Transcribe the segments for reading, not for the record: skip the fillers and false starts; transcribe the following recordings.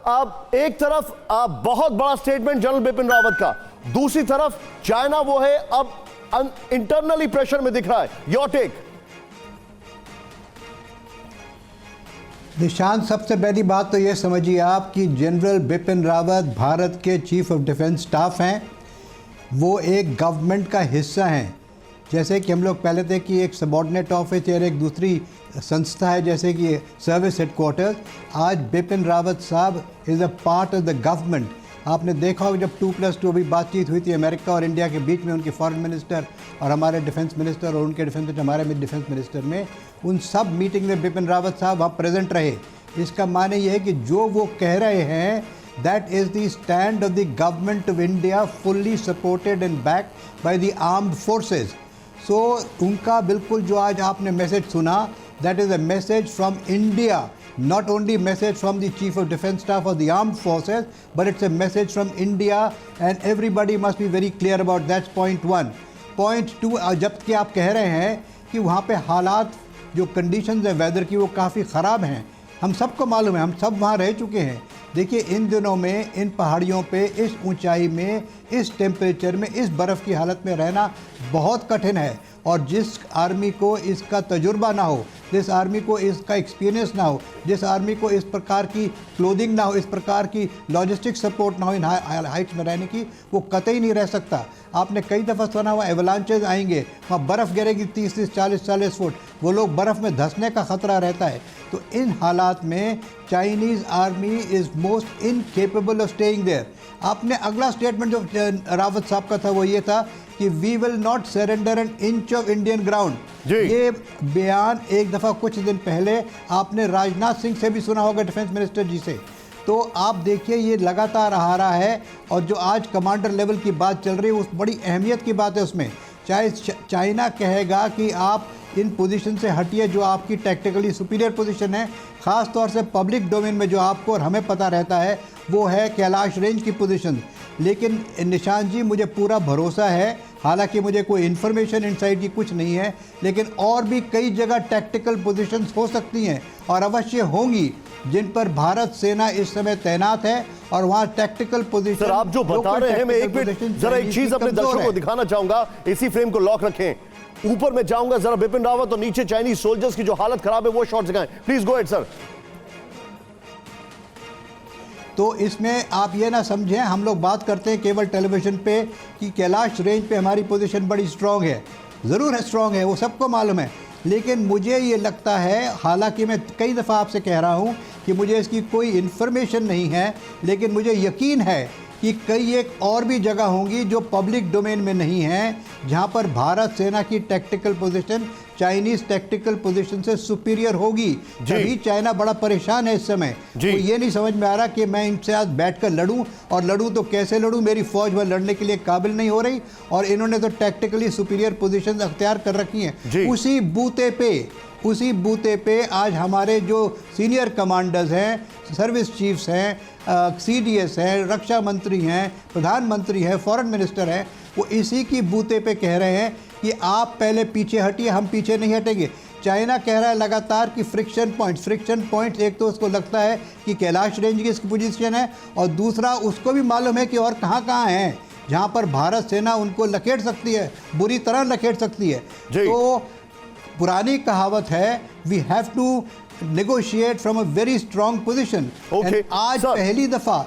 अब एक तरफ बहुत बड़ा स्टेटमेंट जनरल बिपिन रावत का, दूसरी तरफ चाइना वो है अब इंटरनली प्रेशर में दिख रहा है। Your take. निशांत, सबसे पहली बात तो ये समझिए आप कि जनरल बिपिन रावत भारत के चीफ ऑफ डिफेंस स्टाफ हैं। वो एक गवर्नमेंट का हिस्सा हैं। जैसे कि हम लोग पहले थे कि एक सबॉर्डिनेट ऑफिस या एक दूसरी संस्था है जैसे कि सर्विस हेडक्वार्टर्स, आज बिपिन रावत साहब is a part of the government. आपने देखा होगा जब 2+2 अभी बातचीत हुई थी अमेरिका और इंडिया के बीच में, उनके फॉरेन मिनिस्टर और हमारे डिफेंस मिनिस्टर और उनके डिफेंस मिनिस्टर हमारे डिफेंस मिनिस्टर में, उन सब मीटिंग में बिपिन रावत साहब वहाँ प्रेजेंट रहे। इसका माने ये है कि जो वो कह रहे हैं that is the stand of the government of India, fully supported and backed by the armed forces. So उनका बिल्कुल जो आज आपने मैसेज सुना, that is a message from India, not only message from the Chief of Defence Staff of the Armed Forces, but it's a message from India and everybody must be very clear about that. Point 1. Point 2, जबकि आप कह रहे हैं कि वहाँ पे हालात जो कंडीशंस है वेदर की वो काफ़ी ख़राब हैं, हम सबको मालूम है, हम सब वहाँ रह चुके हैं। देखिए इन दिनों में इन पहाड़ियों पे इस ऊंचाई में इस टेम्परेचर में इस बर्फ़ की हालत में रहना बहुत कठिन है। और जिस आर्मी को इसका तजुर्बा ना हो, जिस आर्मी को इसका एक्सपीरियंस ना हो, जिस आर्मी को इस प्रकार की क्लोथिंग ना हो, इस प्रकार की लॉजिस्टिक सपोर्ट ना हो इन हाइट्स में रहने की, वो कतई नहीं रह सकता। आपने कई दफ़ा सुना हुआ एवलांचेज आएंगे, वहाँ बर्फ़ गिरेगी 30-30, 40-40 फुट, वो लोग बर्फ़ में धंसने का ख़तरा रहता है। तो इन हालात में Chinese army is most incapable of staying there. आपने अगला स्टेटमेंट जो रावत साहब का था वो ये था कि we will not surrender an inch of Indian ground. ये बयान एक दफ़ा कुछ दिन पहले आपने राजनाथ सिंह से भी सुना होगा, डिफेंस मिनिस्टर जी से। तो आप देखिए ये लगातार आ रहा है और जो आज कमांडर लेवल की बात चल रही है उस बड़ी अहमियत की बात है उसमें। चाहे चाइना कहेगा कि आप इन पोजीशन से हटिए जो आपकी टेक्निकली सुपीरियर पोजीशन है, ख़ास तौर से पब्लिक डोमेन में जो आपको और हमें पता रहता है वो है कैलाश रेंज की पोजीशन। लेकिन निशांत जी मुझे पूरा भरोसा है, हालांकि मुझे कोई इन्फॉर्मेशन इनसाइड की कुछ नहीं है, लेकिन और भी कई जगह टैक्टिकल पोजीशंस हो सकती हैं और अवश्य होंगी जिन पर भारत सेना इस समय तैनात है और वहाँ टैक्टिकल पोजीशन। सर आप जो बता रहे हैं, मैं एक मिनट जरा एक चीज अपने दर्शकों को दिखाना चाहूंगा, इसी फ्रेम को लॉक रखें, ऊपर में जाऊंगा जरा बिपिन रावत और नीचे चाइनीज सोल्जर्स की जो हालत खराब है वो शॉट्स दिखाएं। Please go ahead sir. तो इसमें आप ये ना समझें, हम लोग बात करते हैं केवल टेलीविज़न पे कि कैलाश रेंज पे हमारी पोजीशन बड़ी स्ट्रांग है, ज़रूर है स्ट्रांग है, वो सबको मालूम है। लेकिन मुझे ये लगता है, हालांकि मैं कई दफ़ा आपसे कह रहा हूँ कि मुझे इसकी कोई इन्फॉर्मेशन नहीं है, लेकिन मुझे यकीन है कि कई एक और भी जगह होंगी जो पब्लिक डोमेन में नहीं हैं, जहाँ पर भारत सेना की tactical position Chinese tactical position से सुपीरियर होगी। तभी चाइना बड़ा परेशान है इस समय। तो ये नहीं समझ में आ रहा कि मैं इनसे आज बैठकर लड़ूं, और लड़ूं तो कैसे लड़ूं, मेरी फ़ौज वह लड़ने के लिए काबिल नहीं हो रही और इन्होंने तो टैक्टिकली सुपीरियर पोजीशन अख्तियार कर रखी हैं। उसी बूते पे आज हमारे जो सीनियर कमांडर्स हैं, सर्विस चीफ्स हैं, CDS हैं, रक्षा मंत्री हैं, प्रधानमंत्री हैं, फॉरेन मिनिस्टर हैं, वो इसी की बूते पे कह रहे हैं कि आप पहले पीछे हटिए, हम पीछे नहीं हटेंगे। चाइना कह रहा है लगातार कि फ्रिक्शन पॉइंट्स, एक तो उसको लगता है कि कैलाश रेंज की इसकी पोजीशन है और दूसरा उसको भी मालूम है कि और कहाँ हैं जहाँ पर भारत सेना उनको लखेट सकती है, बुरी तरह लखेट सकती है। तो पुरानी कहावत है, we have to negotiate from a very strong position. Okay. And आज पहली दफा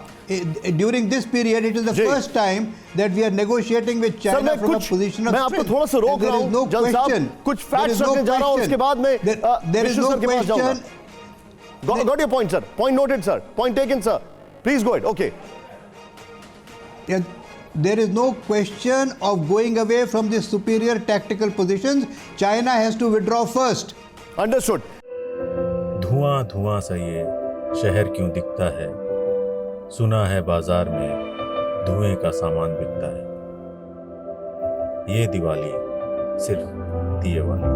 during this period it is the first time that we are negotiating with China from a position of strength. मैं आपको थोड़ा सा रोक रहा हूं, जन साहब कुछ फैक्ट्स रखने जा रहा हूं, उसके बाद में there is no question. Got your point sir, point noted sir, point taken sir, please go ahead. Okay. There is no question of going away from the superior tactical positions. China has to withdraw first. Understood. धुआं धुआं सा ये शहर क्यों दिखता है, सुना है बाजार में धुएं का सामान बिकता है, ये दिवाली सिर्फ दिए वाली।